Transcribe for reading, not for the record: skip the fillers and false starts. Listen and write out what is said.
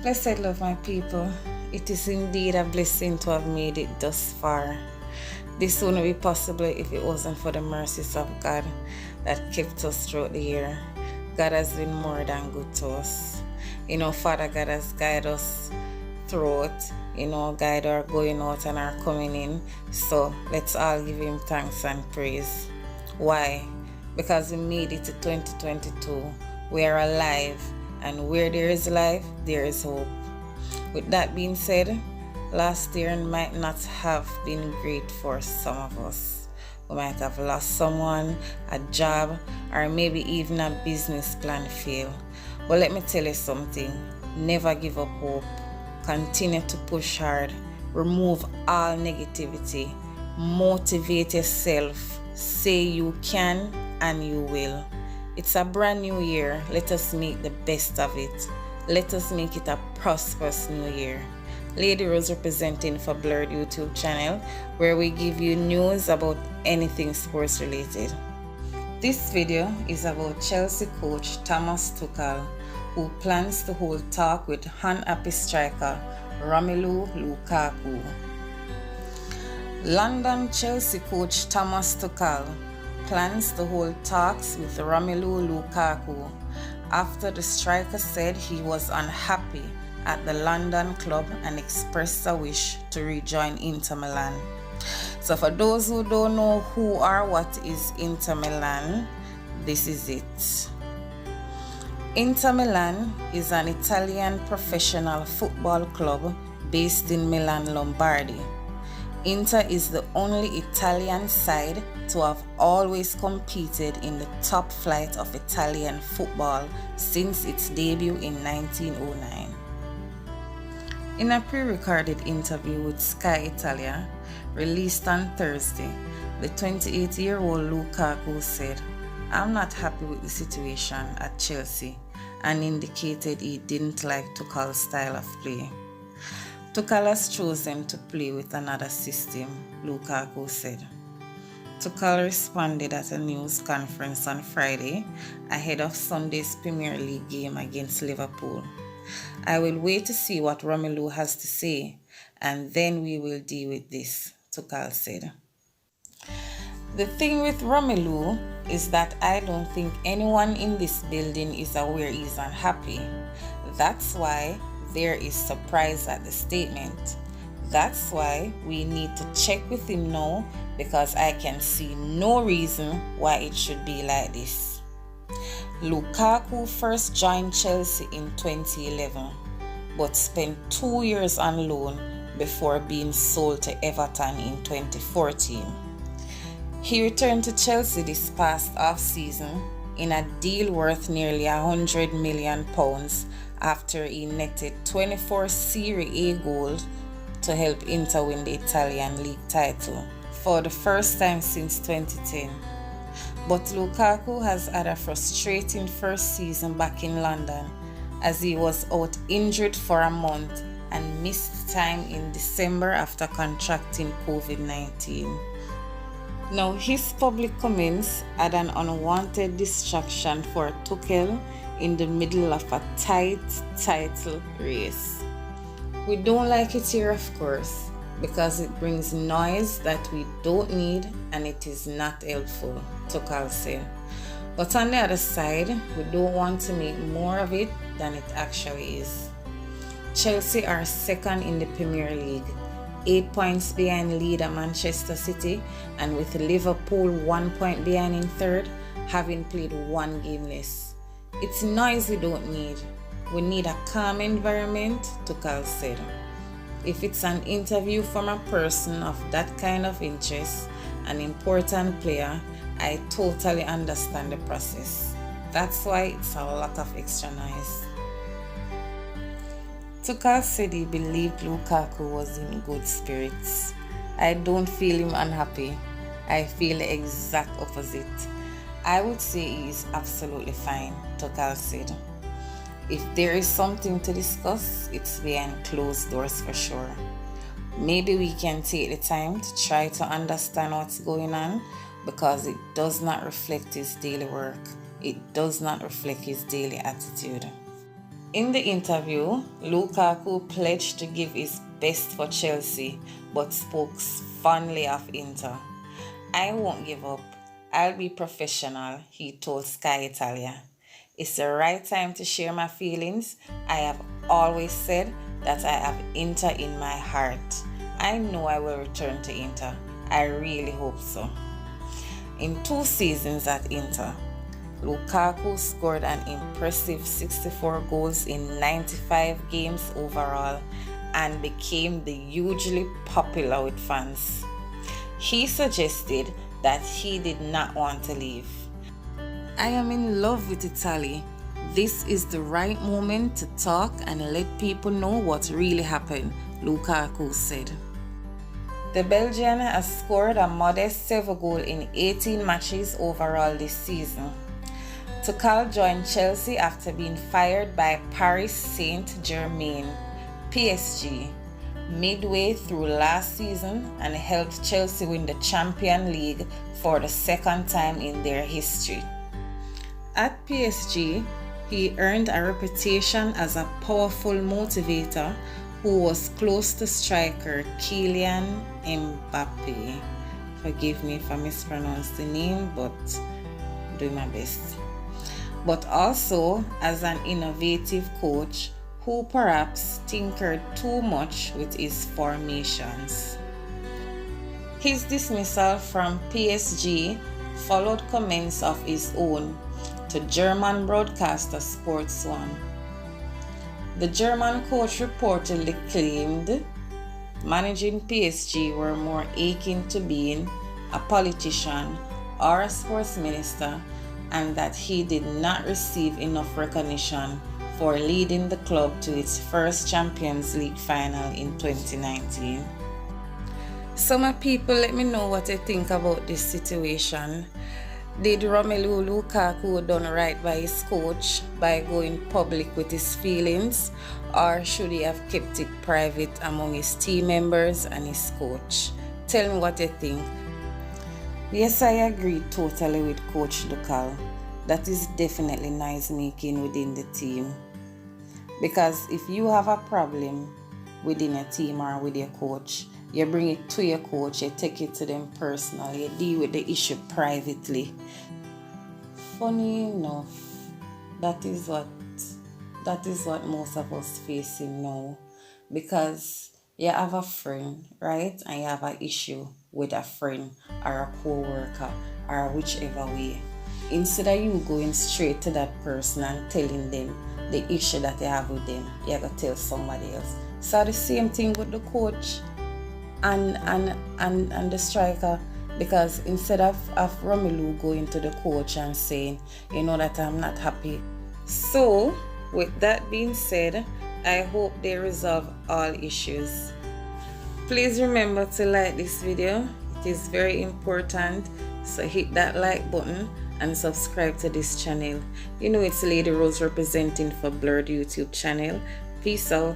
Blessed love, my people. It is indeed a blessing to have made it thus far. This wouldn't be possible if it wasn't for the mercies of God that kept us throughout the year. God has been more than good to us. Father God has guided us throughout, guide our going out and our coming in. So let's all give Him thanks and praise. Why? Because we made it to 2022. We are alive, and where there is life, there is hope. With that being said, last year might not have been great for some of us. We might have lost someone, a job, or maybe even a business plan fail. But let me tell you something. Never give up hope. Continue to push hard. Remove all negativity. Motivate yourself. Say you can and you will. It's a brand new year. Let us make the best of it. Let us make it a prosperous new year. Lady Rose representing for Blurred YouTube channel, where we give you news about anything sports related. This video is about Chelsea coach Thomas Tuchel, who plans to hold talk with unhappy striker Romelu Lukaku. London Chelsea coach Thomas Tuchel plans to hold talks with Romelu Lukaku after the striker said he was unhappy at the London club and expressed a wish to rejoin Inter Milan. So for those who don't know who or what is Inter Milan, this is it. Inter Milan is an Italian professional football club based in Milan, Lombardy. Inter is the only Italian side to have always competed in the top flight of Italian football since its debut in 1909. In a pre-recorded interview with Sky Italia, released on Thursday, the 28-year-old Lukaku said, "I'm not happy with the situation at Chelsea," and indicated he didn't like Tuchel's style of play. Tuchel has chosen to play with another system, Lukaku said. Tuchel responded at a news conference on Friday ahead of Sunday's Premier League game against Liverpool. "I will wait to see what Romelu has to say, and then we will deal with this," Tuchel said. The thing with Romelu is that I don't think anyone in this building is aware he's unhappy. That's why there is surprise at the statement. That's why we need to check with him now, because I can see no reason why it should be like this. Lukaku first joined Chelsea in 2011, but spent 2 years on loan before being sold to Everton in 2014. He returned to Chelsea this past off-season in a deal worth nearly £100 million after he netted 24 Serie A goals to help Inter win the Italian league title for the first time since 2010. But Lukaku has had a frustrating first season back in London, as he was out injured for a month and missed time in December after contracting COVID-19. Now, his public comments had an unwanted distraction for Tuchel in the middle of a tight title race. We don't like it here, of course, because it brings noise that we don't need and it is not helpful, Tuchel said. But on the other side, we don't want to make more of it than it actually is. Chelsea are second in the Premier League, 8 points behind leader Manchester City, and with Liverpool 1 point behind in third, having played 1 game less. It's noise we don't need. We need a calm environment, Tuchel said. If it's an interview from a person of that kind of interest, an important player, I totally understand the process. That's why it's a lot of extra noise. Tuchel said he believed Lukaku was in good spirits. "I don't feel him unhappy. I feel the exact opposite. I would say he is absolutely fine," Tuchel said. "If there is something to discuss, it's behind closed doors for sure. Maybe we can take the time to try to understand what's going on, because it does not reflect his daily work. It does not reflect his daily attitude." In the interview, Lukaku pledged to give his best for Chelsea, but spoke fondly of Inter. "I won't give up. I'll be professional," he told Sky Italia. "It's the right time to share my feelings. I have always said that I have Inter in my heart. I know I will return to Inter. I really hope so." In 2 seasons at Inter, Lukaku scored an impressive 64 goals in 95 games overall and became the hugely popular with fans. He suggested that he did not want to leave. "I am in love with Italy. This is the right moment to talk and let people know what really happened," Lukaku said. The Belgian has scored a modest 7 goals in 18 matches overall this season. Tuchel joined Chelsea after being fired by Paris Saint-Germain, PSG, midway through last season and helped Chelsea win the Champions League for the 2nd time in their history. At PSG, he earned a reputation as a powerful motivator who was close to striker Kylian Mbappe. Forgive me if I mispronounce the name, but I'm doing my best. But also as an innovative coach who perhaps tinkered too much with his formations. His dismissal from PSG followed comments of his own to German broadcaster Sports 1. The German coach reportedly claimed managing PSG were more akin to being a politician or a sports minister, and that he did not receive enough recognition for leading the club to its first Champions League final in 2019. Some people let me know what they think about this situation. Did Romelu Lukaku done right by his coach by going public with his feelings, or should he have kept it private among his team members and his coach? Tell me what you think. Yes, I agree totally with Coach Tuchel. That is definitely noise making within the team. Because if you have a problem within a team or with your coach, you bring it to your coach, you take it to them personally, you deal with the issue privately. Funny enough, that is what most of us facing now. Because you have a friend, right? And you have an issue with a friend or a co-worker or whichever way. Instead of you going straight to that person and telling them the issue that you have with them, you gotta tell somebody else. So the same thing with the coach and the striker, because instead of Romelu going to the coach and saying, you know that I'm not happy. So with that being said, I hope they resolve all issues. Please remember to like this video. It is very important. So hit that like button and subscribe to this channel. You know it's Lady Rose representing for Blurred YouTube channel. Peace out.